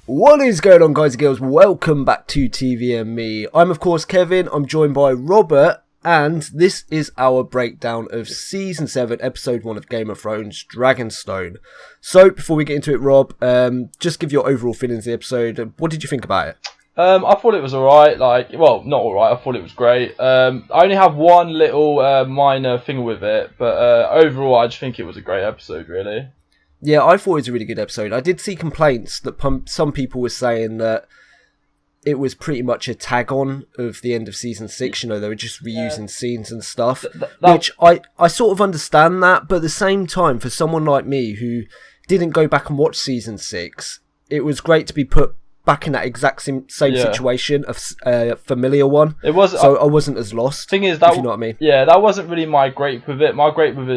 What is going on, guys and girls? Welcome back to TV and Me. I'm of course Kevin. I'm joined by Robert, and this is our breakdown of Season 7, Episode 1 of Game of Thrones, Dragonstone. So, before we get into it, Rob, just give your overall feelings of the episode. What did you think about it? I thought it was alright, not alright, I thought it was great. I only have one little minor thing with it, but overall I just think it was a great episode, really. Yeah, I thought it was a really good episode. I did see complaints that some people were saying that it was pretty much a tag-on of the end of Season 6. You know, they were just reusing scenes and stuff, which I sort of understand that, but at the same time, for someone like me who didn't go back and watch Season 6, it was great to be put back in that exact same situation of familiar one. It was, so I wasn't as lost. Thing is, that, if you know what I mean. Yeah, that wasn't really my gripe with it. My gripe with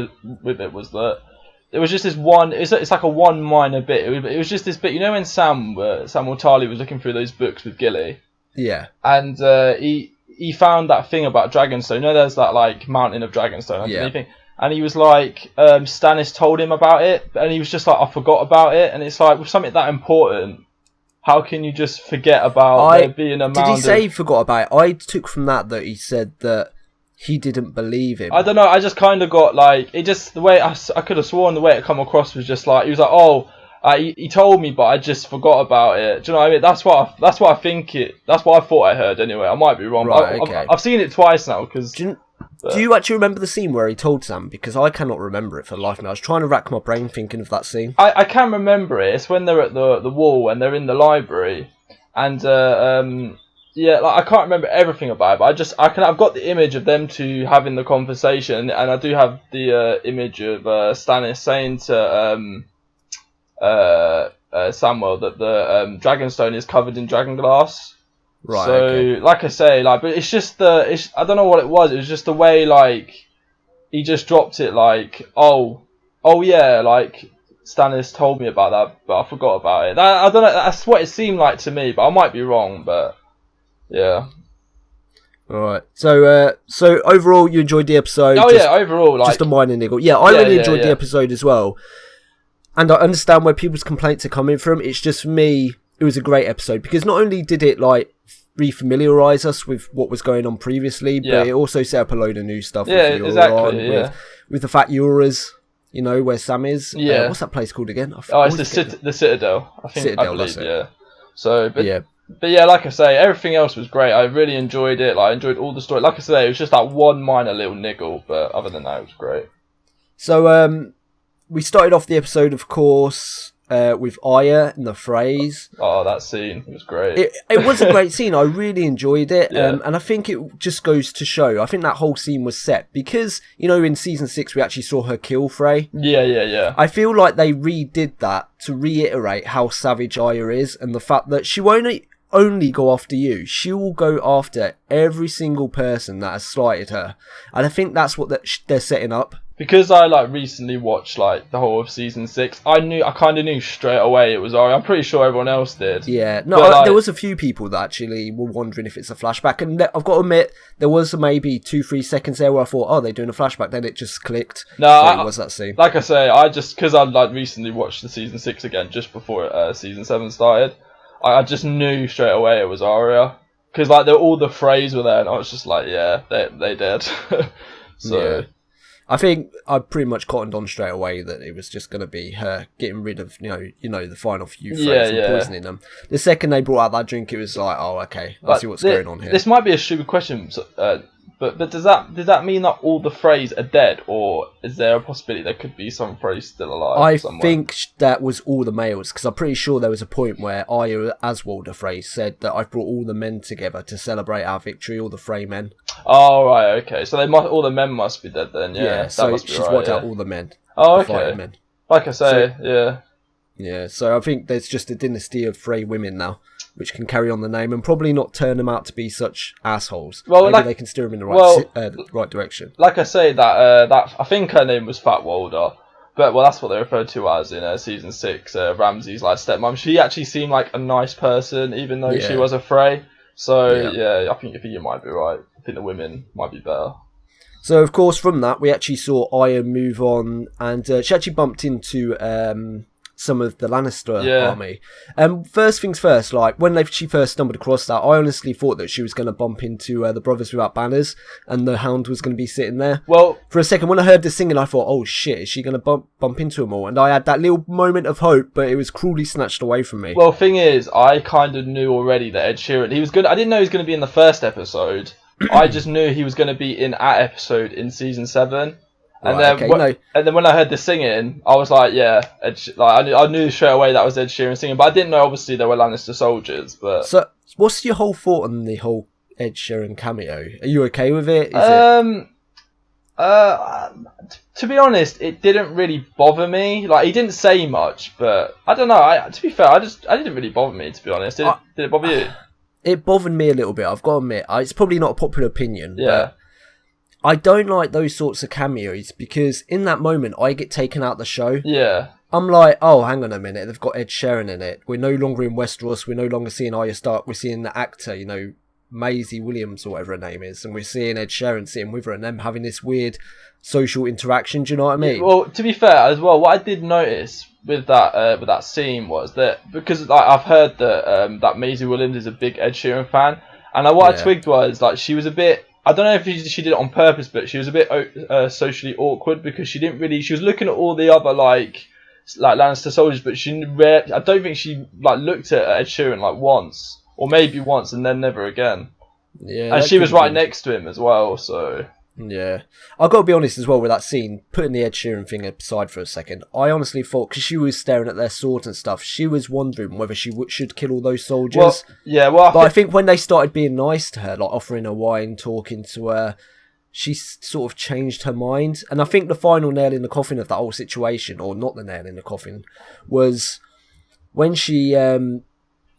it was that it was just this one. It's like a one minor bit. It was just this bit. You know, when Samuel Tarly was looking through those books with Gilly. Yeah. And he found that thing about Dragonstone. You know, there's that like mountain of Dragonstone. Yeah. And he was like, Stannis told him about it, and he was just like, I forgot about it. And it's like, with something that important, how can you just forget about there being a mountain? Did he say he forgot about it? I took from that he said that he didn't believe him. I don't know, I just kind of got like, it just, the way I could have sworn the way it come across was just like, he was like, he told me, but I just forgot about it. Do you know what I mean? That's what I thought I heard anyway. I might be wrong. Right, okay. I've seen it twice now, because... Do you actually remember the scene where he told Sam? Because I cannot remember it for the life of me. I was trying to rack my brain thinking of that scene. I can remember it. It's when they're at the wall and they're in the library, and I can't remember everything about it. But I've got the image of them two having the conversation, and I do have the image of Stannis saying to Samuel that the Dragonstone is covered in dragonglass. Right. So, okay. Like I say, but it's just I don't know what it was. It was just the way, he just dropped it, oh yeah, Stannis told me about that, but I forgot about it. I don't know. That's what it seemed like to me, but I might be wrong. But yeah. All right. So overall, you enjoyed the episode? Oh yeah, overall, just a minor niggle. Yeah, I really enjoyed the episode as well, and I understand where people's complaints are coming from. It's just, for me, it was a great episode because not only did it refamiliarize us with what was going on previously, but it also set up a load of new stuff. With the fact Yora's, where Sam is. What's that place called again? It's the Citadel. I believe, that's it. Yeah. So, but yeah, like I say, everything else was great. I really enjoyed it. I enjoyed all the story. Like I say, it was just that one minor little niggle, but other than that, it was great. So, we started off the episode, of course, with Arya and the phrase. Oh, that scene was great. It was a great scene. I really enjoyed it. And I think it just goes to show, I think that whole scene was set because, in Season 6 we actually saw her kill Frey. Yeah. I feel like they redid that to reiterate how savage Arya is, and the fact that she won't only go after you. She will go after every single person that has slighted her. And I think that's what they're setting up. Because I recently watched the whole of Season 6, I kind of knew straight away it was Arya. I'm pretty sure everyone else did. Yeah, no, there was a few people that actually were wondering if it's a flashback, and I've got to admit there was maybe 2-3 seconds there where I thought, oh, they're doing a flashback. Then it just clicked. No, it was that scene. Like I say, because I recently watched the Season 6 again just before Season 7 started. I just knew straight away it was Arya because all the Freys were there, and I was just like, yeah, they did. So. Yeah. I think I pretty much cottoned on straight away that it was just going to be her getting rid of, the final few Freys and poisoning them. The second they brought out that drink, it was like, oh, okay, I see what's going on here. This might be a stupid question, but does that mean that all the Freys are dead, or is there a possibility there could be some Freys still alive somewhere? I think that was all the males, because I'm pretty sure there was a point where Arya Aswalder Frey said that I've brought all the men together to celebrate our victory, all the Frey men. Oh, right, okay. So all the men must be dead then, yeah. Yeah, so she's wiped out all the men. Oh, okay. Men. Like I say, yeah. Yeah, so I think there's just a dynasty of Frey women now, which can carry on the name and probably not turn them out to be such assholes. Well, maybe they can steer them in the right direction. Like I say, that I think her name was Fatwalder, but that's what they referred to as in Season 6. Ramsay's stepmom. She actually seemed like a nice person, even though she was a Frey. So I think you might be right. I think the women might be better. So of course, from that we actually saw Arya move on, and she actually bumped into some of the Lannister Yeah. army. First things first, like when she first stumbled across that, I honestly thought that she was going to bump into the Brothers Without Banners, and the Hound was going to be sitting there. Well, for a second, when I heard the singing, I thought, "Oh shit, is she going to bump into them all?" And I had that little moment of hope, but it was cruelly snatched away from me. Well, thing is, I kind of knew already that Ed Sheeran, he was good. I didn't know he was going to be in the first episode. I just knew he was going to be in that episode in season 7. And then when I heard the singing, I was like, yeah, I knew straight away that was Ed Sheeran singing, but I didn't know obviously there were Lannister soldiers. But so, what's your whole thought on the whole Ed Sheeran cameo? Are you okay with it? To be honest, it didn't really bother me. Like, he didn't say much, but I don't know. To be fair, I didn't really bother me. To be honest, did it bother you? It bothered me a little bit. I've got to admit, it's probably not a popular opinion. Yeah. But I don't like those sorts of cameos because in that moment I get taken out the show. Yeah. I'm like, oh, hang on a minute, they've got Ed Sheeran in it. We're no longer in Westeros. We're no longer seeing Arya Stark. We're seeing the actor, Maisie Williams or whatever her name is, and we're seeing Ed Sheeran sitting with her and them having this weird social interaction. Do you know what I mean? Well, to be fair as well, what I did notice with that scene was that because I've heard that Maisie Williams is a big Ed Sheeran fan, and what I twigged was she was a bit. I don't know if she did it on purpose, but she was a bit socially awkward because she didn't really. She was looking at all the other like Lannister soldiers, but I don't think she looked at Ed Sheeran once or maybe once and then never again. Yeah, and she was right next to him as well, so. Yeah, I've got to be honest as well with that scene, putting the Ed Sheeran thing aside for a second, I honestly thought, because she was staring at their swords and stuff, she was wondering whether she should kill all those soldiers. I think when they started being nice to her, offering her wine, talking to her, she sort of changed her mind. And I think the final nail in the coffin of that whole situation, or not the nail in the coffin, was when she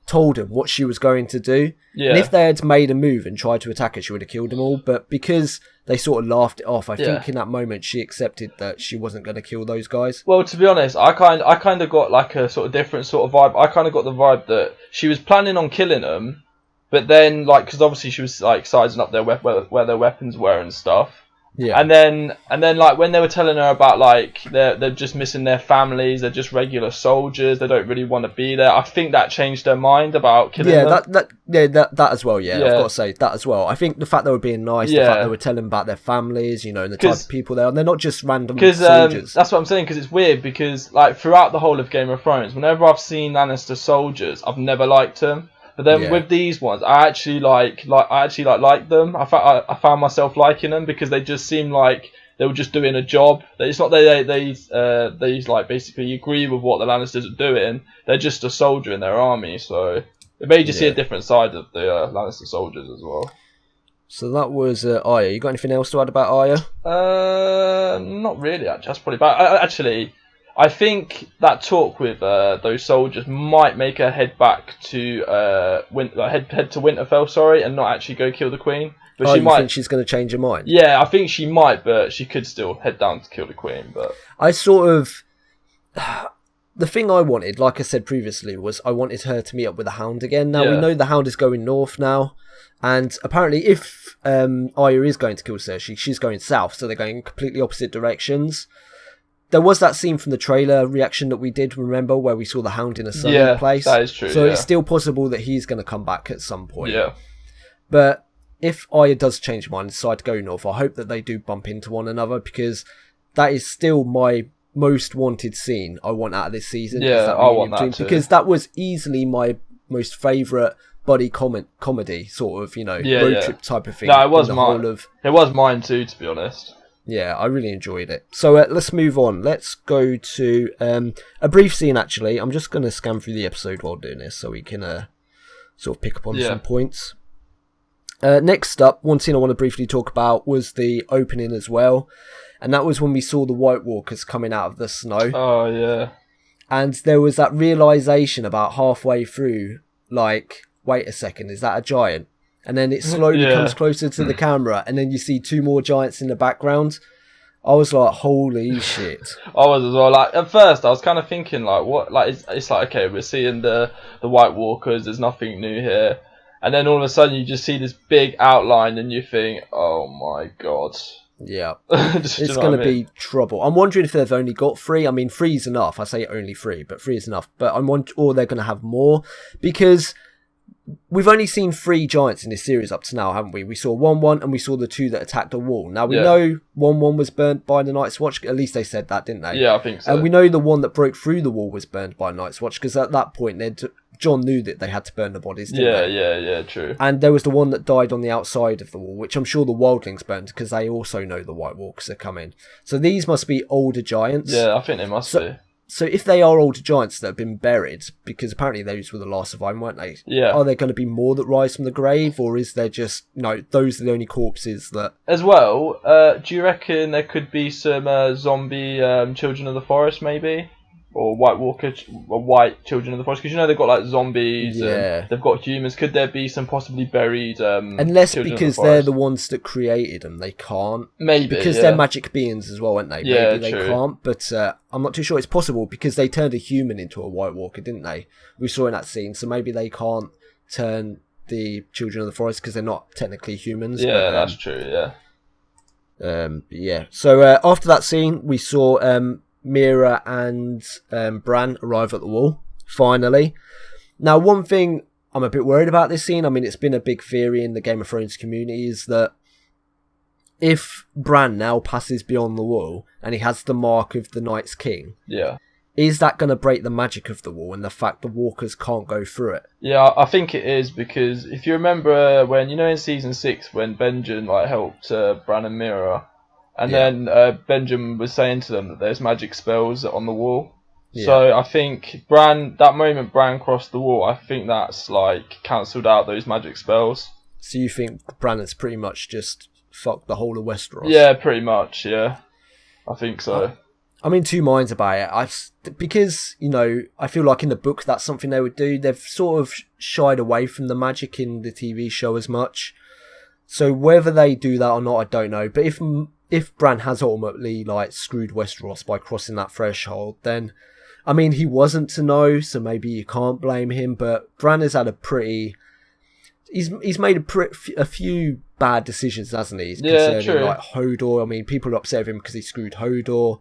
told him what she was going to do. Yeah. And if they had made a move and tried to attack her, she would have killed them all. But because they sort of laughed it off, I think in that moment she accepted that she wasn't going to kill those guys. Well, to be honest, I kind of got a sort of different sort of vibe. I kind of got the vibe that she was planning on killing them, but then because obviously she was sizing up where their weapons were and stuff. Yeah. And then when they were telling her about they're just missing their families, they're just regular soldiers, they don't really want to be there. I think that changed their mind about killing them. that as well. Yeah, I've got to say that as well. I think the fact they were being nice, the fact they were telling about their families, and the type of people they are, and they're not just random soldiers. That's what I'm saying. Because it's weird. Because throughout the whole of Game of Thrones, whenever I've seen Lannister soldiers, I've never liked them. But then with these ones, I actually like them. I found myself liking them because they just seem like they were just doing a job. It's not they basically agree with what the Lannisters are doing. They're just a soldier in their army, so it made you see a different side of the Lannister soldiers as well. So that was Arya. You got anything else to add about Arya? Not really. Actually, that's probably about. Actually, I think that talk with those soldiers might make her head back to head to Winterfell, and not actually go kill the Queen. But you think she's going to change her mind? Yeah, I think she might, but she could still head down to kill the Queen. But I sort of the thing I wanted, like I said previously, was I wanted her to meet up with the Hound again. Now we know the Hound is going north now, and apparently if Arya is going to kill Cersei, she's going south, so they're going in completely opposite directions. There was that scene from the trailer reaction that we did, remember, where we saw the Hound in a sunny place. Yeah, that is true. So it's still possible that he's going to come back at some point. Yeah. But if Arya does change her mind and decide to go north, I hope that they do bump into one another, because that is still my most wanted scene I want out of this season. Yeah, I want that too. Because that was easily my most favourite buddy comedy, sort of, road trip type of thing. No, it was mine. It was mine too, to be honest. Yeah, I really enjoyed it. So let's move on. Let's go to a brief scene, actually. I'm just going to scan through the episode while doing this so we can sort of pick up on some points. Next up, one scene I want to briefly talk about was the opening as well. And that was when we saw the White Walkers coming out of the snow. Oh, yeah. And there was that realisation about halfway through, wait a second, is that a giant? And then it slowly comes closer to the camera, and then you see two more giants in the background. I was like, holy shit. I was as well. At first, I was kind of thinking, what? It's okay, we're seeing the White Walkers, there's nothing new here. And then all of a sudden, you just see this big outline, and you think, oh my god. Yeah, It's it's going to be trouble. I'm wondering if they've only got 3. I mean, 3 is enough. I say only 3, but 3 is enough. But or they're going to have more, because we've only seen 3 giants in this series up to now, haven't we? We saw 1-1 and we saw the 2 that attacked the wall. Now we know 1-1 was burnt by the Night's Watch. At least they said that, didn't they? Yeah, I think so. And we know the one that broke through the wall was burned by Night's Watch, because at that point John knew that they had to burn the bodies, didn't they? Yeah, true. And there was the one that died on the outside of the wall, which I'm sure the wildlings burned, because they also know the White Walkers are coming. So these must be older giants. Yeah, I think they must be. So if they are older giants that have been buried, because apparently those were the last surviving, weren't they? Yeah. Are there going to be more that rise from the grave, or is there just, no, those are the only corpses that... As well, do you reckon there could be some zombie children of the forest, maybe? Or white children of the forest? Because, you know, they've got, like, zombies, and they've got humans. Could there be some possibly buried unless because they're the ones that created them, they can't. Maybe, because they're magic beings as well, aren't they? Yeah, maybe true. They can't, but I'm not too sure. It's possible, because they turned a human into a White Walker, didn't they? We saw in that scene, so maybe they can't turn the children of the forest because they're not technically humans. Yeah, but, that's true, yeah. So after that scene, we saw Mira and Bran arrive at the wall, finally. Now, one thing I'm a bit worried about this scene, I mean, it's been a big theory in the Game of Thrones community, is that if Bran now passes beyond the wall and he has the mark of the Night's King, is that going to break the magic of the wall and the fact the walkers can't go through it? Yeah, I think it is, because if you remember when, you know, in season 6 when Benjen helped Bran and Mira, and then Benjamin was saying to them that there's magic spells on the wall. Yeah. So I think that moment Bran crossed the wall, I think that's cancelled out those magic spells. So you think Bran has pretty much just fucked the whole of Westeros? Yeah, pretty much, yeah. I think so. I'm in two minds about it. Because, you know, I feel like in the book that's something they would do. They've sort of shied away from the magic in the TV show as much. So whether they do that or not, I don't know. But if Bran has ultimately screwed Westeros by crossing that threshold, then, I mean, he wasn't to know, so maybe you can't blame him. But Bran has had he's made a few bad decisions, hasn't he? Yeah, true. Hodor. I mean, people are upset with him because he screwed Hodor.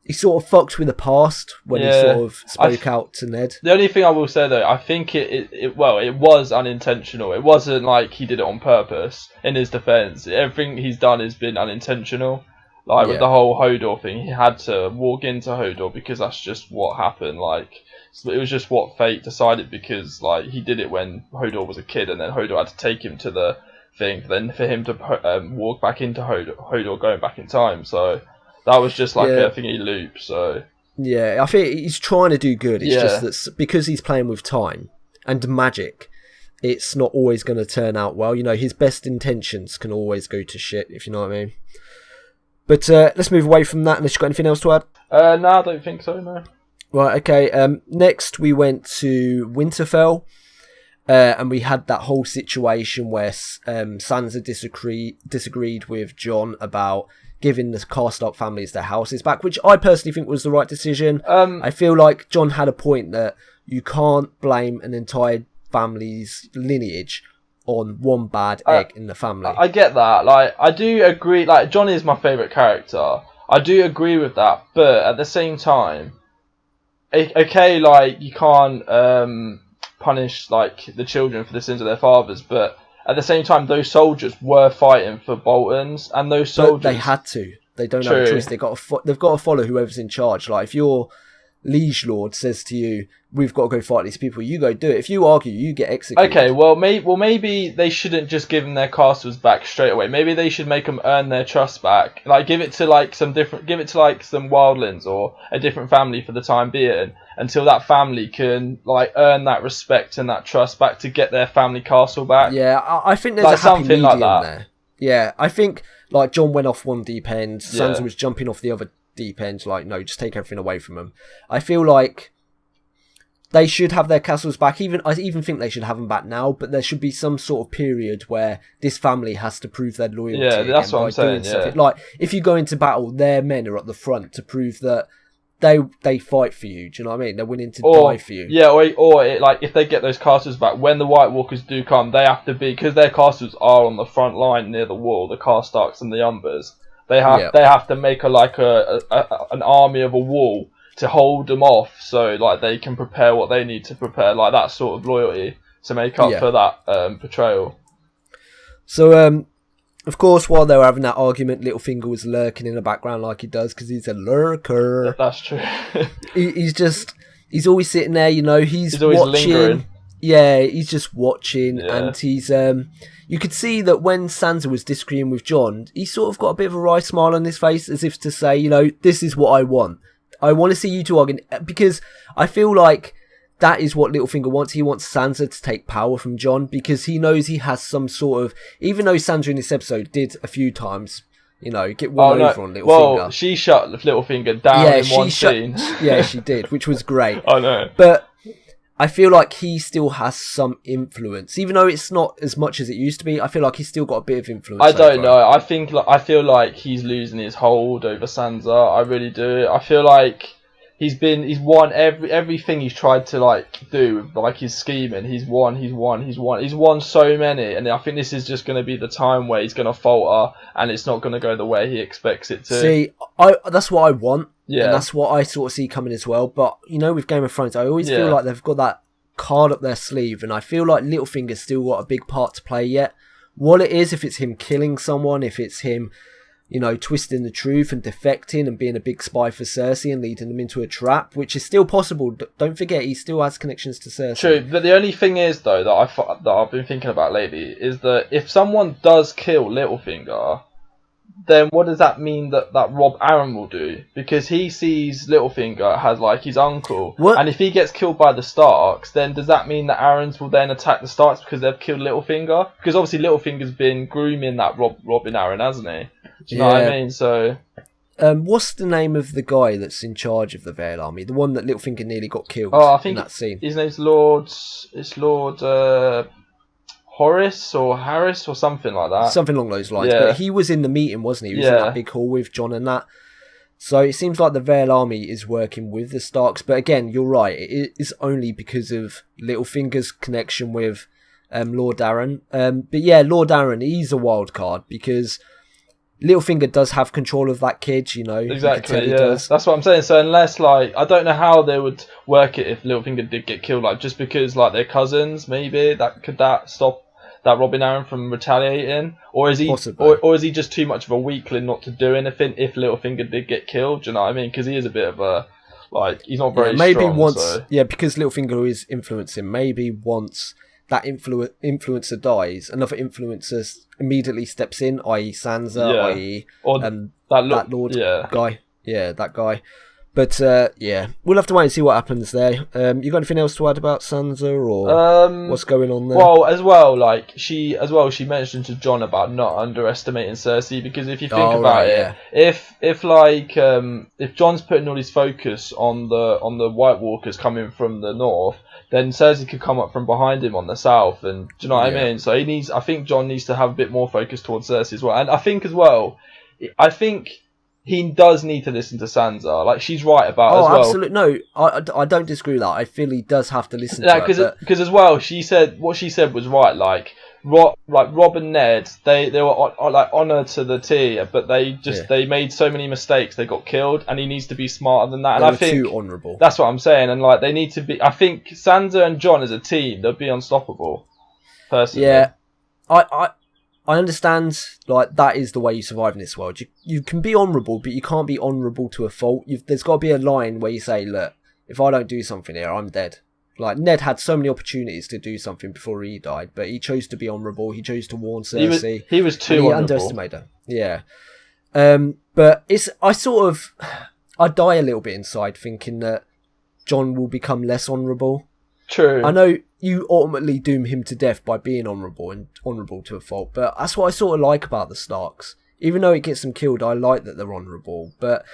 He sort of fucked with the past when he sort of spoke out to Ned. The only thing I will say, though, I think it was unintentional. It wasn't like he did it on purpose, in his defence. Everything he's done has been unintentional. With the whole Hodor thing, he had to walk into Hodor because that's just what happened. It was just what fate decided, because he did it when Hodor was a kid, and then Hodor had to take him to the thing, then for him to walk back into Hodor going back in time. So that was just a thingy loop. So yeah, I think he's trying to do good. It's just that because he's playing with time and magic, it's not always going to turn out well. You know, his best intentions can always go to shit, if you know what I mean. But let's move away from that, unless you've got anything else to add. No, I don't think so, no. Right, okay. Next, we went to Winterfell, and we had that whole situation where Sansa disagreed with Jon about giving the Karstark families their houses back, which I personally think was the right decision. I feel like Jon had a point that you can't blame an entire family's lineage on one bad egg in the family. I get that. I do agree. Jon is my favourite character. I do agree with that, but at the same time, okay, you can't punish the children for the sins of their fathers, but at the same time, those soldiers were fighting for Bolton's, and those soldiers, they had to. They don't have a choice. They've got to follow whoever's in charge. If your liege lord says to you, "We've got to go fight these people," you go do it. If you argue, you get executed. Okay, well, maybe they shouldn't just give them their castles back straight away. Maybe they should make them earn their trust back. Give it to some wildlings or a different family for the time being, until that family can earn that respect and that trust back to get their family castle back. Yeah, I think there's a happy medium there. Yeah, I think Jon went off one deep end, Sansa was jumping off the other deep end. No, just take everything away from them. I feel like they should have their castles back. I even think they should have them back now, but there should be some sort of period where this family has to prove their loyalty. Yeah, that's what I'm saying. Yeah. If you go into battle, their men are at the front to prove that they fight for you. Do you know what I mean? They're willing to die for you. Yeah, or like if they get those castles back, when the White Walkers do come, they have to be, because their castles are on the front line near the wall, the Karstarks and the Umbers. They have to make an army of a wall to hold them off, so like they can prepare what they need to prepare, like that sort of loyalty to make up for that betrayal. So of course, while they were having that argument, Littlefinger was lurking in the background like he does, because he's a lurker. That's true. he's always sitting there, you know, he's always watching. lingering. Yeah, he's just watching, and he's you could see that when Sansa was disagreeing with Jon, he sort of got a bit of a wry smile on his face, as if to say, you know, this is what I want. I want to see you two arguing, because I feel like that is what Littlefinger wants. He wants Sansa to take power from Jon, because he knows he has some sort of... Even though Sansa in this episode did a few times, you know, get one over on Littlefinger. Well, she shut Littlefinger down in one scene. Yeah, she did, which was great. I know. But I feel like he still has some influence. Even though it's not as much as it used to be, I feel like he's still got a bit of influence. I don't know. I feel like he's losing his hold over Sansa. I really do. I feel like he's won everything he's tried to like do, like his scheming. He's won so many, and I think this is just going to be the time where he's going to falter, and it's not going to go the way he expects it to. See, that's what I want. Yeah, and that's what I sort of see coming as well. But you know, with Game of Thrones, I always feel like they've got that card up their sleeve, and I feel like Littlefinger's still got a big part to play yet. What it is, if it's him killing someone, if it's him, you know, twisting the truth and defecting and being a big spy for Cersei and leading them into a trap, which is still possible. Don't forget, he still has connections to Cersei. True, but the only thing is, though, that I've been thinking about lately, is that if someone does kill Littlefinger, then what does that mean that Rob Aaron will do? Because he sees Littlefinger as like his uncle. What? And if he gets killed by the Starks, then does that mean that Aarons will then attack the Starks because they've killed Littlefinger? Because obviously Littlefinger's been grooming that Robin Aaron, hasn't he? Do you know what I mean? So, what's the name of the guy that's in charge of the Vale Army? The one that Littlefinger nearly got killed I think in that scene. His name's Lord Horace or Harris or something like that. Something along those lines. Yeah. But he was in the meeting, wasn't he? He was in that big hall with Jon and that. So it seems like the Vale Army is working with the Starks. But again, you're right. It is only because of Littlefinger's connection with Lord Arryn. But yeah, Lord Arryn, he's a wild card because Littlefinger does have control of that kid, you know. Exactly, yeah. That's what I'm saying. So unless, like, I don't know how they would work it if Littlefinger did get killed, like, just because, like, they're cousins, maybe, could that stop that Robin Aaron from retaliating? Or is he or is he just too much of a weakling not to do anything if Littlefinger did get killed? Do you know what I mean? Because he is a bit of a, like, he's not very strong. Yeah, because Littlefinger is influencing, maybe once that influencer dies, another influencer immediately steps in, i.e. Sansa, i.e. that Lord guy. Yeah, that guy. But we'll have to wait and see what happens there. You got anything else to add about Sansa or what's going on there? Well, as well, she mentioned to Jon about not underestimating Cersei, because if you think about it, if Jon's putting all his focus on the White Walkers coming from the north, then Cersei could come up from behind him on the south, and do you know what I mean? So I think Jon needs to have a bit more focus towards Cersei as well, and I think as well, he does need to listen to Sansa. Like, she's right about as well. Oh, absolutely. No, I don't disagree with that. I feel he does have to listen to her. Because as well, what she said was right. Like Rob and Ned, they were like honoured to the T, but they made so many mistakes. They got killed, and he needs to be smarter than that. And I think too honourable. That's what I'm saying. And like, they need to be. I think Sansa and Jon as a team, they'll be unstoppable. Personally, yeah. I understand, like, that is the way you survive in this world. You can be honourable, but you can't be honourable to a fault. There's got to be a line where you say, look, if I don't do something here, I'm dead. Like, Ned had so many opportunities to do something before he died, but he chose to be honourable. He chose to warn Cersei. He was too honourable. He underestimated her. Yeah. But I die a little bit inside thinking that Jon will become less honourable. True. I know you ultimately doom him to death by being honourable and honourable to a fault, but that's what I sort of like about the Starks. Even though it gets them killed, I like that they're honourable. But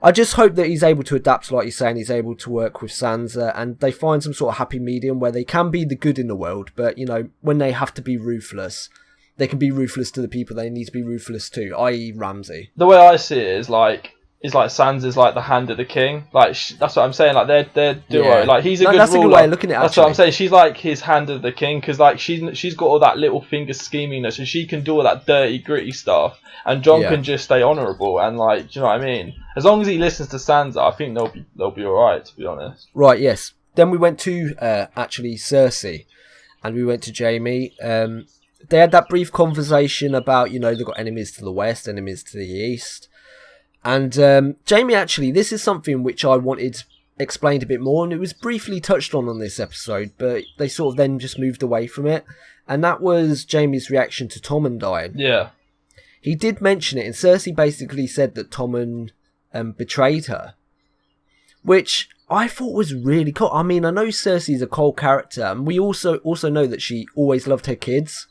I just hope that he's able to adapt, like you're saying, he's able to work with Sansa, and they find some sort of happy medium where they can be the good in the world, but, you know, when they have to be ruthless, they can be ruthless to the people they need to be ruthless to, i.e. Ramsay. The way I see it is, like, is like Sansa's like the hand of the king. Like that's what I'm saying. Like they're duo. Yeah. Like he's a No, good that's ruler. a good way of looking at it. That's what I'm saying. She's like his hand of the king because like she's got all that little finger scheminess, and she can do all that dirty, gritty stuff. And Jon can just stay honourable and like, do you know what I mean? As long as he listens to Sansa, I think they'll be all right. To be honest. Right. Yes. Then we went to actually Cersei, and we went to Jaime. They had that brief conversation about, you know, they've got enemies to the west, enemies to the east. And Jaime, actually, this is something which I wanted explained a bit more, and it was briefly touched on this episode, but they sort of then just moved away from it. And that was Jaime's reaction to Tommen dying. Yeah. He did mention it, and Cersei basically said that Tommen betrayed her, which I thought was really cool. I mean, I know Cersei's a cold character, and we also know that she always loved her kids.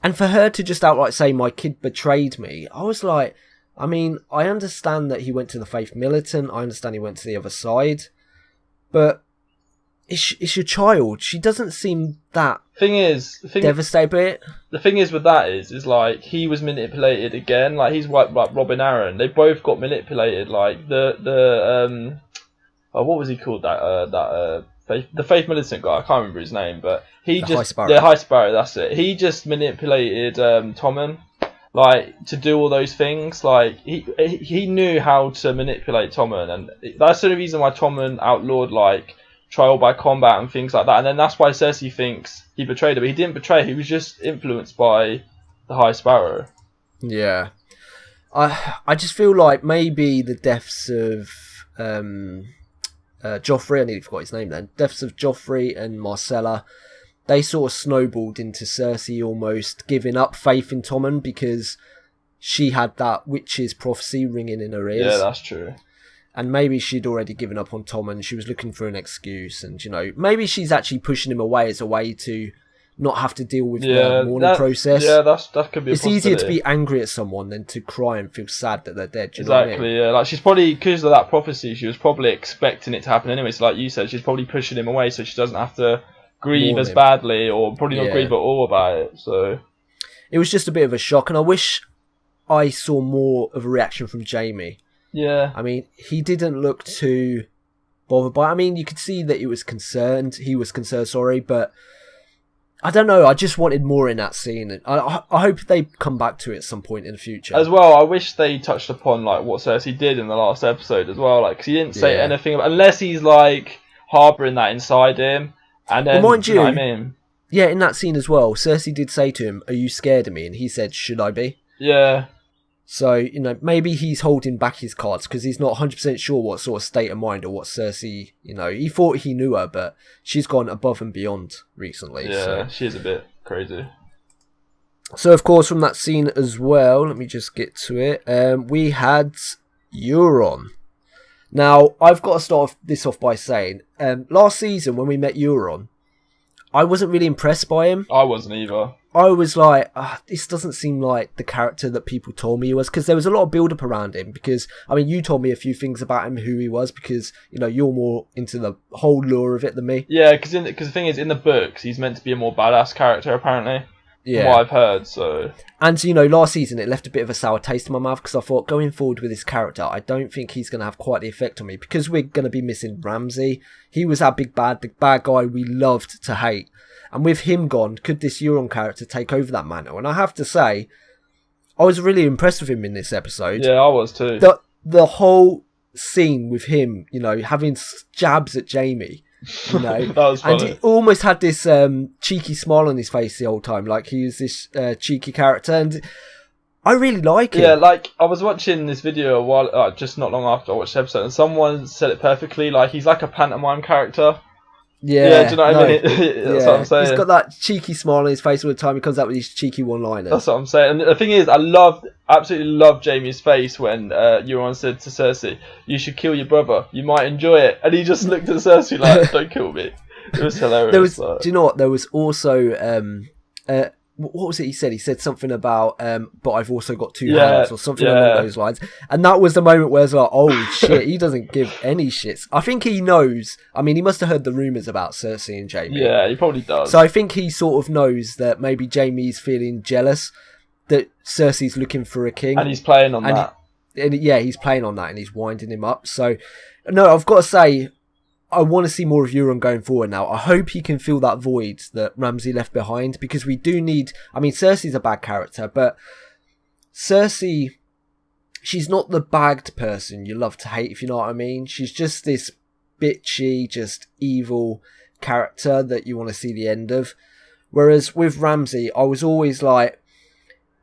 And for her to just outright say, my kid betrayed me, I was like, I mean, I understand that he went to the Faith Militant, I understand he went to the other side, but it's your child. She doesn't seem that devastated by it. The thing is with that is like, he was manipulated again, like he's like Robin Aaron. They both got manipulated, like the what was he called, the Faith Militant guy, I can't remember his name, but High Sparrow, that's it. He just manipulated Tommen, like, to do all those things. Like he knew how to manipulate Tommen, and that's the reason why Tommen outlawed like trial by combat and things like that. And then that's why Cersei thinks he betrayed her, but he didn't betray her. He was just influenced by the High Sparrow. Yeah, I just feel like maybe the deaths of Joffrey, I nearly forgot his name then. Deaths of Joffrey and Marcella, they sort of snowballed into Cersei almost giving up faith in Tommen because she had that witch's prophecy ringing in her ears. Yeah, that's true. And maybe she'd already given up on Tommen. She was looking for an excuse, and, you know, maybe she's actually pushing him away as a way to not have to deal with the mourning process. Yeah, that could be a possibility. It's easier to be angry at someone than to cry and feel sad that they're dead. Do you know what I mean? Yeah. Like, she's probably, because of that prophecy, she was probably expecting it to happen anyway. So like you said, she's probably pushing him away so she doesn't have to grieve as badly, or probably not grieve at all about it. So it was just a bit of a shock, and I wish I saw more of a reaction from Jaime. Yeah. I mean, he didn't look too bothered by it. I mean, you could see that he was concerned, but I don't know, I just wanted more in that scene. I hope they come back to it at some point in the future. As well, I wish they touched upon like what Cersei did in the last episode as well, like, because he didn't say anything about, unless he's like harbouring that inside him. And then, mind you, know what I mean? Yeah, in that scene as well, Cersei did say to him, "Are you scared of me?" And he said, "Should I be?" Yeah. So, you know, maybe he's holding back his cards because he's not 100% sure what sort of state of mind or what Cersei, you know, he thought he knew her, but she's gone above and beyond recently. Yeah, so. She's a bit crazy. So, of course, from that scene as well, let me just get to it, we had Euron. Now, I've got to start this off by saying, last season when we met Euron, I wasn't really impressed by him. I wasn't either. I was like, this doesn't seem like the character that people told me he was, because there was a lot of build-up around him, because, I mean, you told me a few things about him, who he was, because, you know, you're more into the whole lore of it than me. Yeah, because the thing is, in the books, he's meant to be a more badass character, apparently. Yeah. From what I've heard, so... And, you know, last season, it left a bit of a sour taste in my mouth, because I thought, going forward with this character, I don't think he's going to have quite the effect on me, because we're going to be missing Ramsay. He was our big bad, the bad guy we loved to hate. And with him gone, could this Euron character take over that mantle? And I have to say, I was really impressed with him in this episode. Yeah, I was too. The whole scene with him, you know, having jabs at Jaime, you know. That was funny. And he almost had this cheeky smile on his face the whole time, like he was this cheeky character. And I really like it. Yeah, like, I was watching this video a while, just not long after I watched the episode, and someone said it perfectly, like, he's like a pantomime character. Yeah, do you know what I mean? That's what I'm saying. He's got that cheeky smile on his face all the time. He comes out with these cheeky one-liners. That's what I'm saying. And the thing is, I absolutely loved Jaime's face when Euron said to Cersei, "You should kill your brother. You might enjoy it." And he just looked at Cersei like, "Don't kill me." It was hilarious. Do you know what? There was also what was it he said? He said something about, but I've also got two hands or something along those lines. And that was the moment where it's like, oh shit, he doesn't give any shits. I think he knows. I mean, he must have heard the rumours about Cersei and Jaime. Yeah, he probably does. So I think he sort of knows that maybe Jaime's feeling jealous that Cersei's looking for a king. And he's playing on that. And yeah, he's playing on that and he's winding him up. So, no, I've got to say, I want to see more of Euron going forward now. I hope he can fill that void that Ramsay left behind, because we do need... I mean, Cersei's a bad character, but Cersei, she's not the bagged person you love to hate, if you know what I mean. She's just this bitchy, just evil character that you want to see the end of. Whereas with Ramsay, I was always like...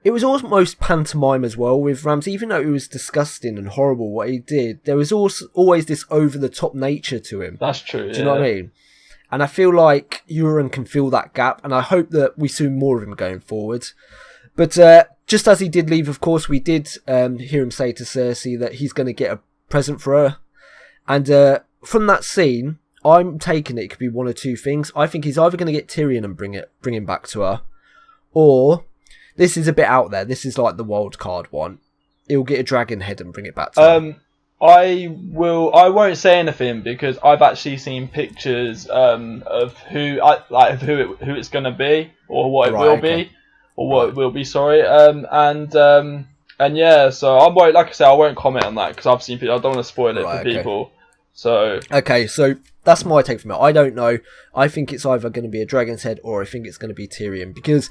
It was almost pantomime as well with Ramsay, even though it was disgusting and horrible what he did. There was also always this over-the-top nature to him. That's true, Do you know what I mean? And I feel like Euron can fill that gap, and I hope that we see more of him going forward. But just as he did leave, of course, we did hear him say to Cersei that he's going to get a present for her. And from that scene, I'm taking it could be one or two things. I think he's either going to get Tyrion and bring him back to her, or... This is a bit out there. This is like the wild card one. He'll get a dragon head and bring it back to him. I won't say anything because I've actually seen pictures of who it's going to be, or what it will be, or what it will be. Sorry. And yeah. So I won't. Like I said, I won't comment on that because I've seen. I don't want to spoil it for people. So okay. So that's my take from it. I don't know. I think it's either going to be a dragon's head or I think it's going to be Tyrion, because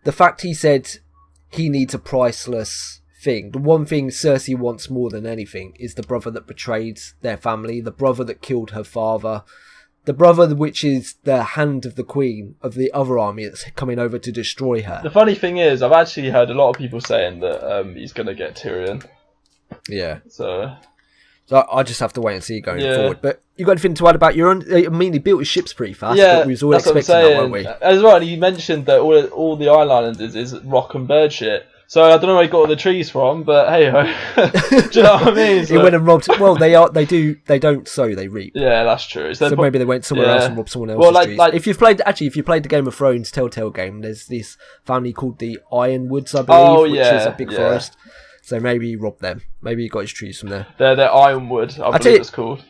the fact he said he needs a priceless thing. The one thing Cersei wants more than anything is the brother that betrayed their family, the brother that killed her father, the brother which is the hand of the queen of the other army that's coming over to destroy her. The funny thing is, I've actually heard a lot of people saying that he's going to get Tyrion. Yeah. So I just have to wait and see going forward. But you got anything to add about Euron? I mean, he built his ships pretty fast, but we was all expecting that, weren't we? As well, you mentioned that all the island is rock and bird shit. So I don't know where he got all the trees from, but hey ho. Do you know what I mean? So, he went and robbed. Well, they don't sow, they reap. Yeah, that's true. So maybe they went somewhere else and robbed someone else's trees. If you've played the Game of Thrones Telltale game, there's this family called the Ironwoods, I believe, which is a big forest. So maybe he robbed them. Maybe he got his trees from there. They're Ironwood, I believe it's called.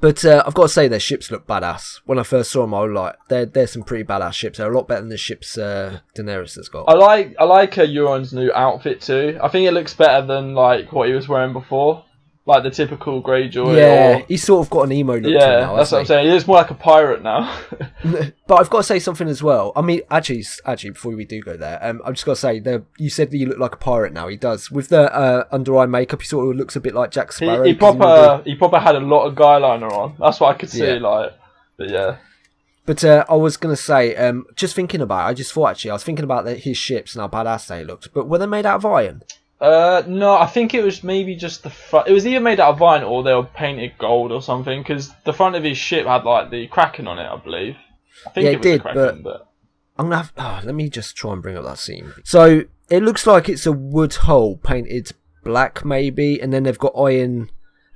But I've got to say, their ships look badass. When I first saw them, I was like, they're some pretty badass ships. They're a lot better than the ships Daenerys has got. I like Euron's new outfit too. I think it looks better than like what he was wearing before. Like the typical Greyjoy. Yeah, he's sort of got an emo look to him now. That's what I'm saying. He looks more like a pirate now. But I've got to say something as well. I mean, actually, before we do go there, I've just got to say, you said that you look like a pirate now. He does. With the under-eye makeup, he sort of looks a bit like Jack Sparrow. He proper had a lot of guy liner on. That's what I could see, but yeah. But I was going to say, just thinking about it, I was thinking about his ships and how badass they looked. But were they made out of iron? No, I think it was maybe just the front. It was either made out of iron or they were painted gold or something, because the front of his ship had like the Kraken on it, I believe. I think it was the Kraken, but I'm gonna have. Let me just try and bring up that scene. So it looks like it's a wood hull painted black, maybe, and then they've got iron,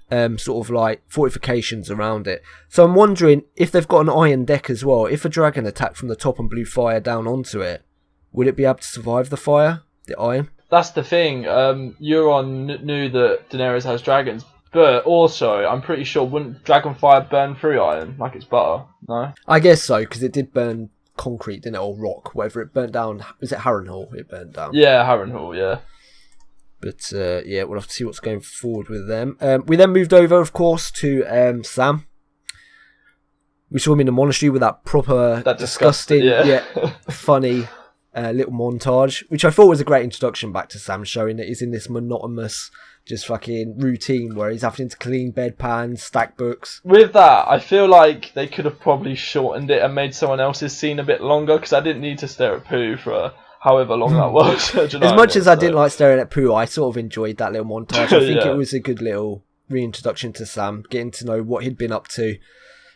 sort of like fortifications around it. So I'm wondering if they've got an iron deck as well. If a dragon attacked from the top and blew fire down onto it, would it be able to survive the fire? The iron. That's the thing. Euron knew that Daenerys has dragons, but also I'm pretty sure wouldn't dragonfire burn through iron like it's butter? No. I guess so, because it did burn concrete, didn't it, or rock, whatever it burnt down. Was it Harrenhal? It burnt down. Yeah, Harrenhal. Yeah. But we'll have to see what's going forward with them. We then moved over, of course, to Sam. We saw him in the monastery with that disgusting, funny. Little montage, which I thought was a great introduction back to Sam, showing that he's in this monotonous, just fucking routine where he's having to clean bedpans, stack books. With that, I feel like they could have probably shortened it and made someone else's scene a bit longer, because I didn't need to stare at Pooh for however long that was. As much as I didn't like staring at Pooh, I sort of enjoyed that little montage. I think it was a good little reintroduction to Sam, getting to know what he'd been up to.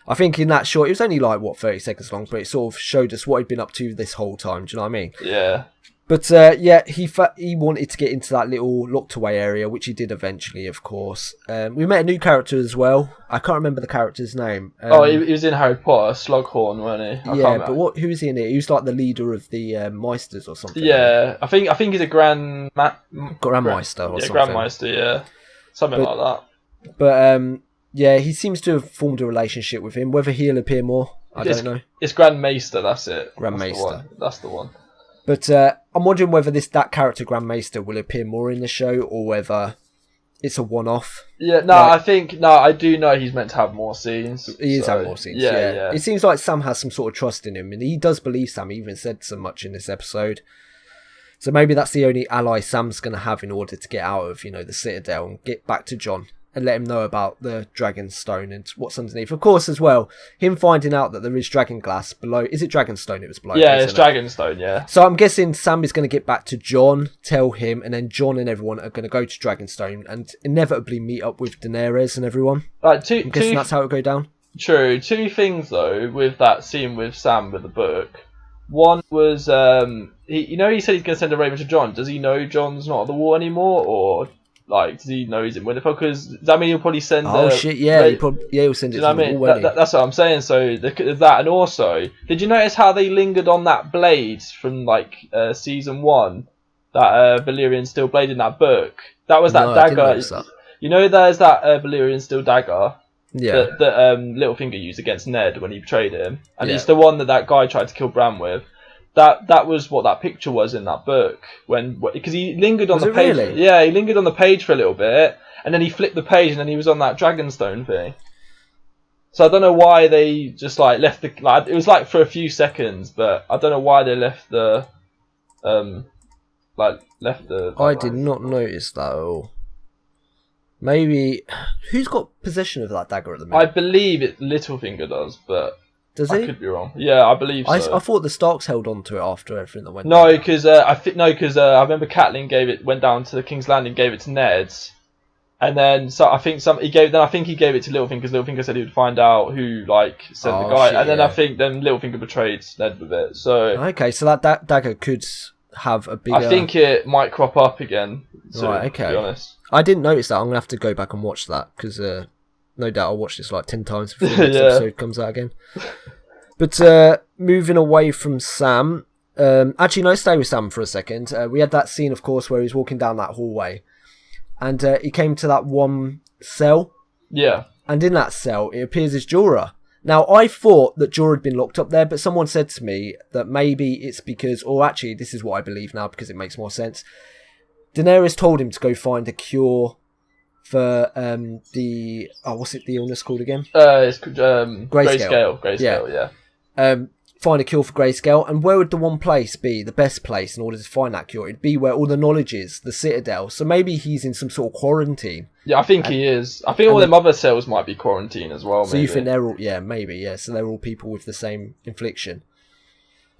I think in that short, it was only like, 30 seconds long, but it sort of showed us what he'd been up to this whole time, do you know what I mean? Yeah. But he wanted to get into that little locked away area, which he did eventually, of course. We met a new character as well. I can't remember the character's name. He was in Harry Potter, Slughorn, wasn't he? But who is he in it? He was like the leader of the Meisters or something. Yeah, I think he's a Grandmeister or something. Grandmeister, yeah. Something like that. But he seems to have formed a relationship with him. Whether he'll appear more, I don't know. It's Grandmeister, that's it. Grandmeister. That's the one. But I'm wondering whether that character Grand Maester will appear more in the show or whether it's a one-off. Yeah, no, I do know he's meant to have more scenes. He is having more scenes, yeah. It seems like Sam has some sort of trust in him, and he does believe Sam. He even said so much in this episode. So maybe that's the only ally Sam's going to have in order to get out of, the Citadel and get back to Jon and let him know about the Dragonstone and what's underneath. Of course, as well, him finding out that there is dragon glass below. Is it Dragonstone it was below? Yeah, it's Dragonstone, yeah. So I'm guessing Sam is going to get back to Jon, tell him, and then Jon and everyone are going to go to Dragonstone and inevitably meet up with Daenerys and everyone. I'm guessing that's how it'll go down. True. Two things, though, with that scene with Sam with the book. One was, he said he's going to send a raven to Jon. Does he know Jon's not at the war anymore, or does he know he's in Winterfell? Because does that mean he'll probably send? Oh shit! Yeah, he'll send it. Do you know what I mean? That's what I'm saying. So that, and also, did you notice how they lingered on that blade from season 1, that Valyrian steel blade in that book? That was that dagger. There's that Valyrian steel dagger. Yeah. That Littlefinger used against Ned when he betrayed him, and it's the one that guy tried to kill Bran with. That was what that picture was in that book because he lingered on the page. Really? Yeah, he lingered on the page for a little bit, and then he flipped the page, and then he was on that Dragonstone thing. So I don't know why they just left the it was for a few seconds, but I don't know why they left the left the. I did not notice that at all. Maybe who's got possession of that dagger at the minute? I believe Littlefinger does, but does he? I could be wrong. Yeah, I believe so. I thought the Starks held on to it after everything that went. No, because I remember Catelyn went down to the King's Landing, gave it to Ned, and then I think he gave it to Littlefinger because Littlefinger said he would find out who sent the guy, and then I think Littlefinger betrayed Ned with it. So okay, so that dagger could have a bigger. I think it might crop up again. So, right. Okay. To be honest. I didn't notice that. I'm gonna have to go back and watch that because no doubt I'll watch this 10 times before the next episode comes out again. But moving away from Sam, actually no, stay with Sam for a second. We had that scene, of course, where he was walking down that hallway, and he came to that one cell. Yeah. And in that cell, it appears as Jorah. Now, I thought that Jorah had been locked up there, but someone said to me that maybe it's because, or actually, this is what I believe now because it makes more sense. Daenerys told him to go find a cure for what's the illness called again? It's Grayscale, yeah. Find a cure for Grayscale, and where would the one place be, the best place in order to find that cure? It'd be where all the knowledge is, the Citadel. So maybe he's in some sort of quarantine. Yeah, I think he is. I think all them other cells might be quarantine as well. So you think they're all, so they're all people with the same affliction.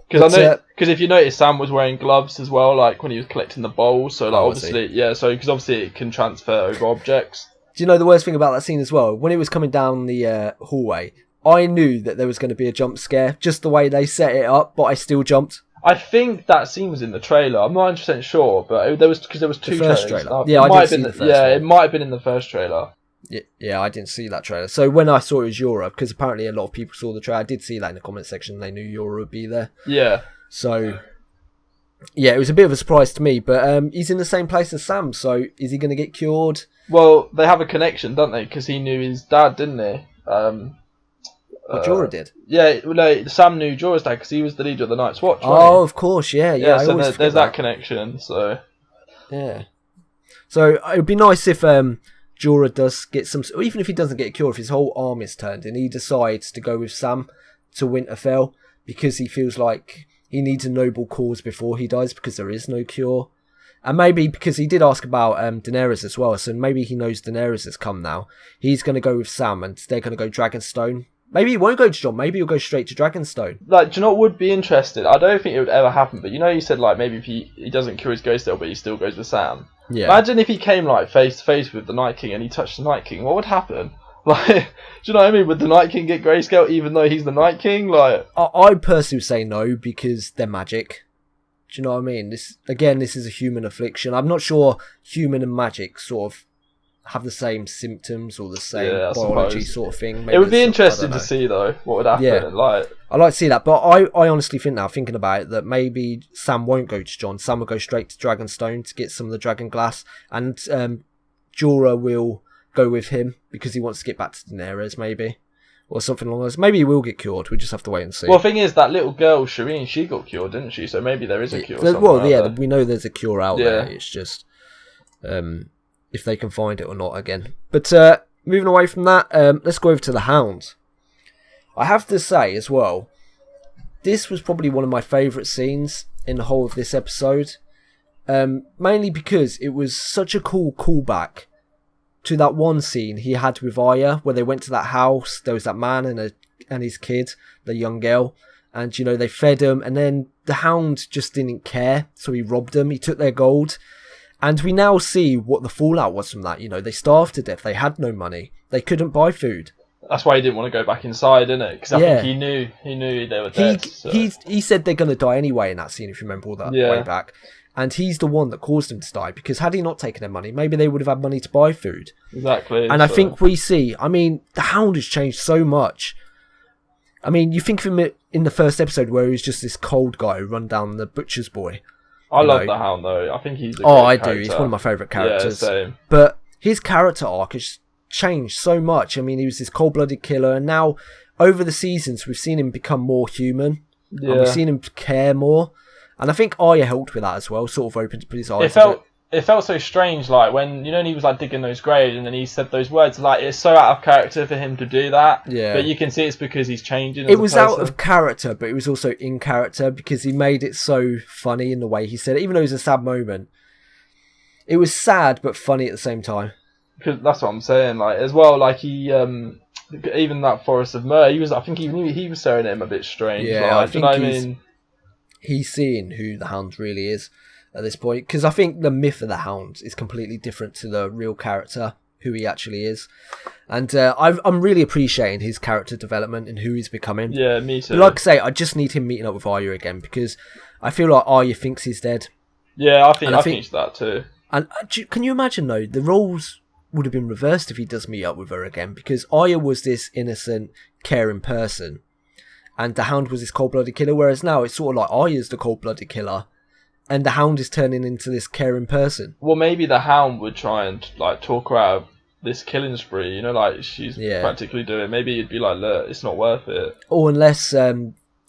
Because if you notice, Sam was wearing gloves as well, when he was collecting the bowls. So obviously it can transfer over objects. Do you know the worst thing about that scene as well? When it was coming down the hallway, I knew that there was going to be a jump scare, just the way they set it up, but I still jumped. I think that scene was in the trailer. I'm not 100% sure, but there was two trailers. Trailer. Yeah, I didn't see the first one. It might have been in the first trailer. Yeah, I didn't see that trailer. So when I saw it was Jorah, because apparently a lot of people saw the trailer, I did see that in the comment section. They knew Jorah would be there. Yeah. So, yeah, it was a bit of a surprise to me. But he's in the same place as Sam, so is he going to get cured? Well, they have a connection, don't they? Because he knew his dad, didn't he? Jorah did? Yeah, Sam knew Jorah's dad because he was the leader of the Night's Watch. Oh, of course, yeah. So there's that connection. So yeah. So it would be nice if Jorah does get some, or even if he doesn't get a cure, if his whole arm is turned and he decides to go with Sam to Winterfell because he feels like he needs a noble cause before he dies because there is no cure. And maybe because he did ask about Daenerys as well, so maybe he knows Daenerys has come now. He's going to go with Sam and they're going to go Dragonstone. Maybe he won't go to Jon, maybe he'll go straight to Dragonstone. Do you know what would be interesting? I don't think it would ever happen, but you said maybe if he doesn't cure his ghost still, but he still goes with Sam. Yeah. Imagine if he came face to face with the Night King and he touched the Night King. What would happen? Do you know what I mean? Would the Night King get Grayscale even though he's the Night King? I personally say no because they're magic. Do you know what I mean? This is a human affliction. I'm not sure human and magic sort of have the same symptoms or the same biology sort of thing. Maybe it would be interesting to see though what would happen. Yeah. I'd like to see that, but I honestly think now, thinking about it, that maybe Sam won't go to Jon. Sam will go straight to Dragonstone to get some of the dragon glass, and Jorah will go with him because he wants to get back to Daenerys, maybe. or something along those. Maybe he will get cured. We just have to wait and see. Well, the thing is, that little girl, Shireen, she got cured, didn't she? So maybe there is a cure. Well, yeah, there. we know there's a cure out there. It's just if they can find it or not again. But moving away from that, let's go over to the Hound. I have to say as well, this was probably one of my favourite scenes in the whole of this episode. Mainly because it was such a cool callback to that one scene he had with Arya, where they went to that house. There was that man and his kid, the young girl, and they fed him, and then the Hound just didn't care, so he robbed them. He took their gold, and we now see what the fallout was from that. They starved to death. They had no money. They couldn't buy food. That's why he didn't want to go back inside, isn't it? Because I think he knew they were dead. He said they're going to die anyway in that scene, if you remember all that way back. And he's the one that caused them to die, because had he not taken their money, maybe they would have had money to buy food. Exactly. And I think we see, the Hound has changed so much. You think of him in the first episode where he was just this cold guy who run down the butcher's boy. I love the Hound, though. I think he's a great character. do. He's one of my favourite characters. Yeah, same. But his character arc has changed so much. He was this cold-blooded killer, and now, over the seasons, we've seen him become more human. Yeah. And we've seen him care more. And I think Arya helped with that as well, sort of opened his eyes. It felt so strange, like when he was like digging those graves and then he said those words. Like, it's so out of character for him to do that. Yeah. But you can see it's because he's changing. It was out of character, but it was also in character because he made it so funny in the way he said it, even though it was a sad moment. It was sad but funny at the same time. Because that's what I'm saying. Like as well, like he even that Forest of Myr, I think he knew he was staring at him a bit strange. Yeah, like, I think he's seeing who the Hound really is at this point, because I think the myth of the Hound is completely different to the real character, who he actually is. And I'm really appreciating his character development and who he's becoming. Yeah, me too. But like I say, I just need him meeting up with Arya again, because I feel like Arya thinks he's dead. Yeah, I think that too. And can you imagine though, the roles would have been reversed if he does meet up with her again, because Arya was this innocent, caring person, and the Hound was this cold-blooded killer, whereas now it's sort of like Arya's the cold-blooded killer, and the Hound is turning into this caring person. Well, maybe the Hound would try and like talk her out of this killing spree, like she's practically doing. Maybe he'd be like, look, it's not worth it. Or unless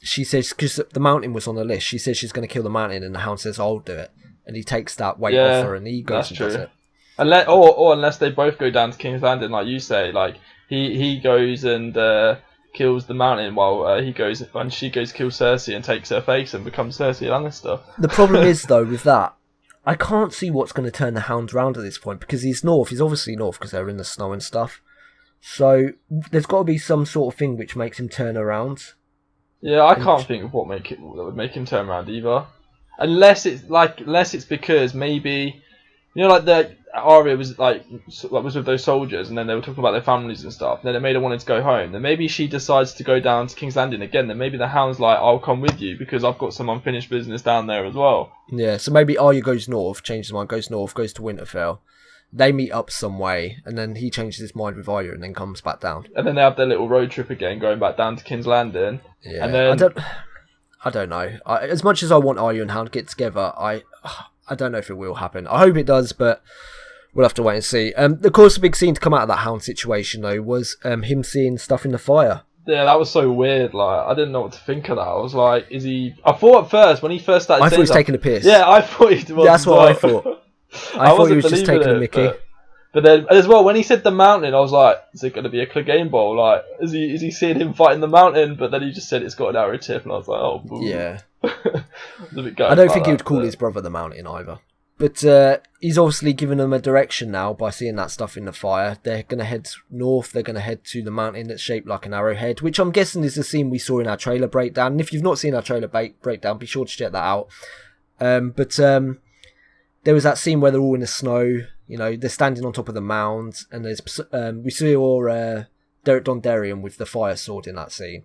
she says, because the mountain was on the list, she says she's going to kill the mountain, and the Hound says, I'll do it. And he takes that weight off her, and he goes and does it. Unless they both go down to King's Landing, like you say, like he goes and kills the mountain while she goes kill Cersei and takes her face and becomes Cersei Lannister. The problem is though with that, I can't see what's going to turn the Hound round at this point, because he's obviously north because they're in the snow and stuff. So there's got to be some sort of thing which makes him turn around. Yeah, I can't think of what would make him turn around either, unless it's because maybe. Like the Arya was was with those soldiers, and then they were talking about their families and stuff. And then it made her wanted to go home. Then maybe she decides to go down to King's Landing again. Then maybe the Hound's like, "I'll come with you because I've got some unfinished business down there as well." Yeah, so maybe Arya goes north, changes his mind, goes north, goes to Winterfell. They meet up some way, and then he changes his mind with Arya, and then comes back down. And then they have their little road trip again, going back down to King's Landing. Yeah, and then I don't know. As much as I want Arya and Hound to get together, I don't know if it will happen. I hope it does, but we'll have to wait and see. Of course, the big scene to come out of that Hound situation, though, was him seeing stuff in the fire. Yeah, that was so weird. Like, I didn't know what to think of that. I was like, is he... I thought at first, when he first started I thought he was taking a piss. Yeah, I thought he was. Yeah, that's what I thought. I thought he was just taking a mickey. But then, as well, when he said the mountain, I was like, is it going to be a Clegane Bowl? Like, is he seeing him fighting the mountain? But then he just said it's got an arrow tip, and I was like, oh, boo. Yeah. I don't think he would call his brother the mountain either. But he's obviously given them a direction now by seeing that stuff in the fire. They're going to head north. They're going to head to the mountain that's shaped like an arrowhead, which I'm guessing is the scene we saw in our trailer breakdown. And if you've not seen our trailer breakdown, be sure to check that out. But there was that scene where they're all in the snow. They're standing on top of the mound, and there's we saw Derek Dondarrion with the fire sword in that scene.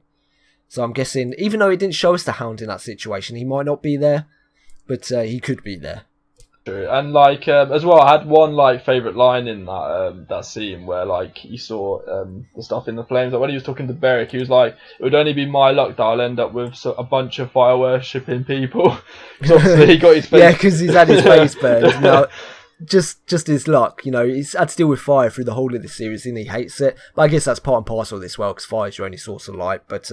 So I'm guessing, even though it didn't show us the Hound in that situation, he might not be there, but he could be there. True. And as well, I had one favourite line in that scene where you saw the stuff in the flames. Like when he was talking to Beric, he was like, "It would only be my luck that I'll end up with a bunch of fire worshipping people." Because obviously he got his face. Yeah, because he's had his face burned. Now, just his luck. You know, he's had to deal with fire through the whole of the series and he hates it. But I guess that's part and parcel of this well, because fire is your only source of light. But,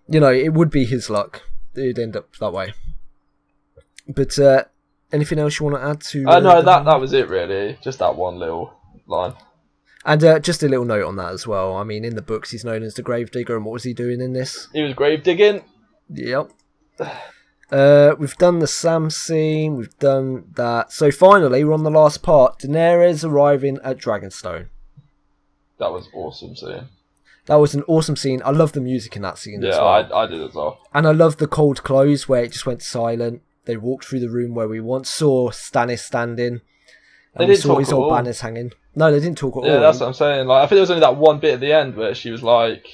you know, it would be his luck. It'd end up that way. But anything else you want to add to... no, that was it, really. Just that one little line. And just a little note on that as well. I mean, in the books, he's known as the Gravedigger, and what was he doing in this? He was grave digging. Yep. We've done the Sam scene, we've done that. So finally, we're on the last part. Daenerys arriving at Dragonstone. That was awesome scene. That was an awesome scene. I love the music in that scene as well. I did as well. And I love the cold close where it just went silent. They walked through the room where we once saw Stannis standing. And we saw his old banners hanging. No, they didn't talk at all. Yeah, that's what I'm saying. Like, I think there was only that one bit at the end where she was like...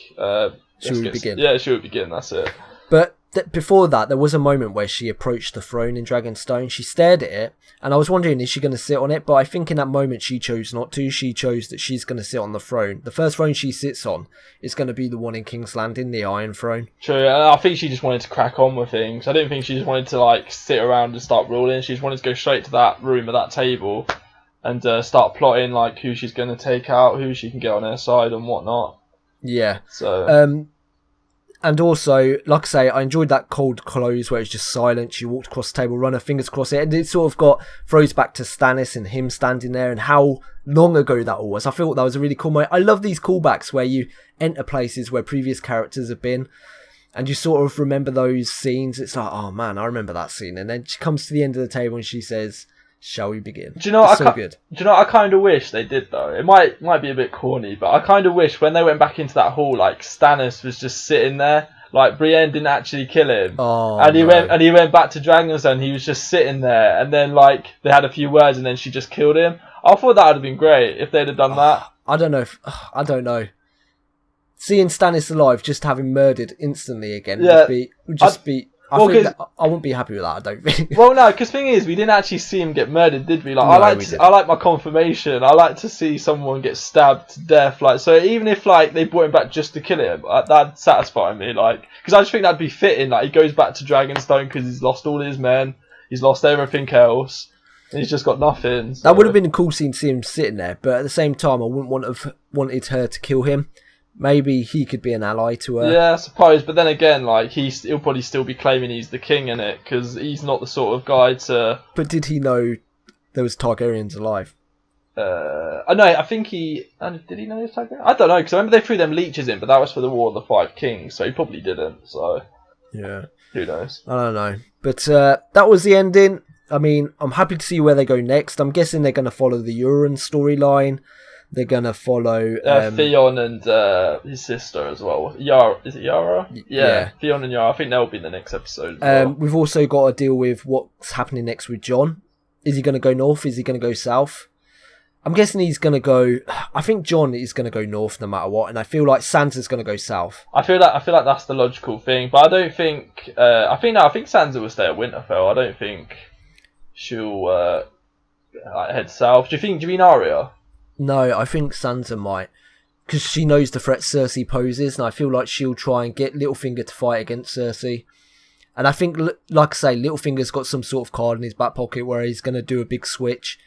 Should we begin? Yeah, she would begin, that's it. But before that, there was a moment where she approached the throne in Dragonstone. She stared at it, and I was wondering, is she going to sit on it? But I think in that moment she chose not to. She chose that she's going to sit on the throne. The first throne she sits on is going to be the one in King's Landing, the Iron Throne. True, I think she just wanted to crack on with things. I didn't think she just wanted to like sit around and start ruling. She just wanted to go straight to that room at that table and start plotting like who she's going to take out, who she can get on her side and whatnot. Yeah. So... and also, like I say, I enjoyed that cold close where it's just silent. She walked across the table, run her fingers across it, and it sort of throws back to Stannis and him standing there and how long ago that all was. I thought that was a really cool moment. I love these callbacks where you enter places where previous characters have been and you sort of remember those scenes. It's like, oh man, I remember that scene. And then she comes to the end of the table and she says... Shall we begin? Do you know? Good. Do you know? I kind of wish they did though. It might be a bit corny, but I kind of wish when they went back into that hall, like Stannis was just sitting there. Like Brienne didn't actually kill him, and he went back to Dragonstone. He was just sitting there, and then like they had a few words, and then she just killed him. I thought that would have been great if they'd have done that. I don't know. Seeing Stannis alive, just having murdered instantly again would just be. I wouldn't be happy with that, I don't think. Well, no, because thing is, we didn't actually see him get murdered, did we? Like, No, I like my confirmation. I like to see someone get stabbed to death. Like, so even if like they brought him back just to kill him, that'd satisfy me. Like, because I just think that'd be fitting. Like, he goes back to Dragonstone because he's lost all his men, he's lost everything else, and he's just got nothing. So. That would have been a cool scene to see him sitting there, but at the same time, I wouldn't have wanted her to kill him. Maybe he could be an ally to her. Yeah, I suppose. But then again, like he'll probably still be claiming he's the king in it because he's not the sort of guy to. But did he know there was Targaryens alive? I know. I think he did. He know he was Targaryen? I don't know because I remember they threw them leeches in, but that was for the War of the Five Kings, so he probably didn't. So yeah, who knows? I don't know. But that was the ending. I mean, I'm happy to see where they go next. I'm guessing they're going to follow the Euron storyline. They're going to follow... Theon and his sister as well. Yara. Is it Yara? Yeah. Theon and Yara. I think they'll be in the next episode as well. We've also got to deal with what's happening next with Jon. Is he going to go north? Is he going to go south? I'm guessing he's going to go... I think Jon is going to go north no matter what. And I feel like Sansa's going to go south. I feel like that's the logical thing. But I don't think... I think Sansa will stay at Winterfell. I don't think she'll head south. Do you mean Arya? No, I think Sansa might, because she knows the threat Cersei poses, and I feel like she'll try and get Littlefinger to fight against Cersei. And I think, like I say, Littlefinger's got some sort of card in his back pocket where he's going to do a big switch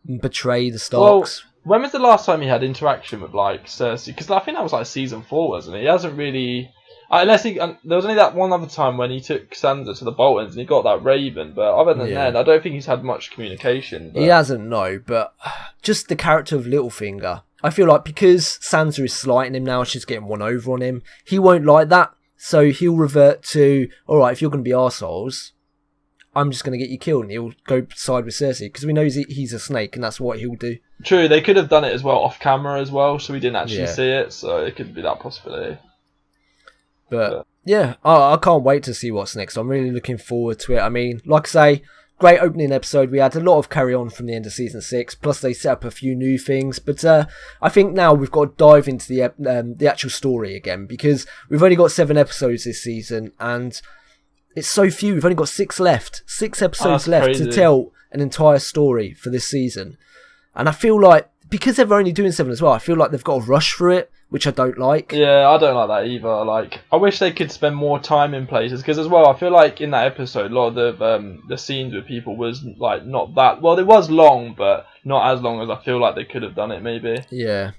and betray the Starks. Well, when was the last time he had interaction with like Cersei? Because I think that was like season 4, wasn't it? He hasn't really... Unless there was only that one other time when he took Sansa to the Boltons and he got that Raven, but other than then, I don't think he's had much communication. But... He hasn't, no, but just the character of Littlefinger. I feel like because Sansa is slighting him now, she's getting one over on him, he won't like that, so he'll revert to, alright, if you're going to be arseholes, I'm just going to get you killed, and he'll go side with Cersei, because we know he's a snake, and that's what he'll do. True, they could have done it as well off camera as well, so we didn't actually see it, so it could be that possibility. But yeah, I can't wait to see what's next. I'm really looking forward to it. I mean, like I say, great opening episode. We had a lot of carry on from the end of season 6. Plus, they set up a few new things. But I think now we've got to dive into the actual story again, because we've only got 7 episodes this season, and it's so few. We've only got 6 left. 6 episodes left to tell an entire story for this season. And I feel like, because they're only doing 7 as well, I feel like they've got to rush through it, which I don't like. Yeah, I don't like that either. Like, I wish they could spend more time in places, because as well, I feel like in that episode, a lot of the scenes with people was like not that well. It was long, but not as long as I feel like they could have done it. Maybe. Yeah,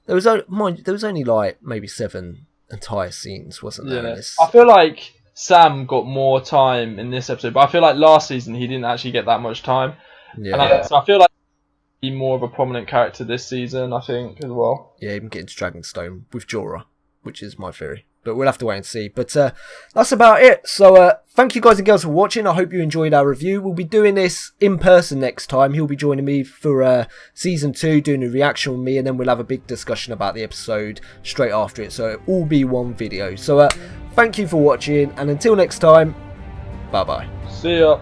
there was only like maybe 7 entire scenes, wasn't there? Yeah, I feel like Sam got more time in this episode, but I feel like last season he didn't actually get that much time. Yeah. So I feel like he'll be more of a prominent character this season, I think, as well. Yeah, even getting to Dragonstone with Jorah, which is my theory. But we'll have to wait and see. But that's about it. So thank you guys and girls for watching. I hope you enjoyed our review. We'll be doing this in person next time. He'll be joining me for season 2, doing a reaction with me, and then we'll have a big discussion about the episode straight after it. So it'll all be one video. So thank you for watching, and until next time, bye bye. See ya.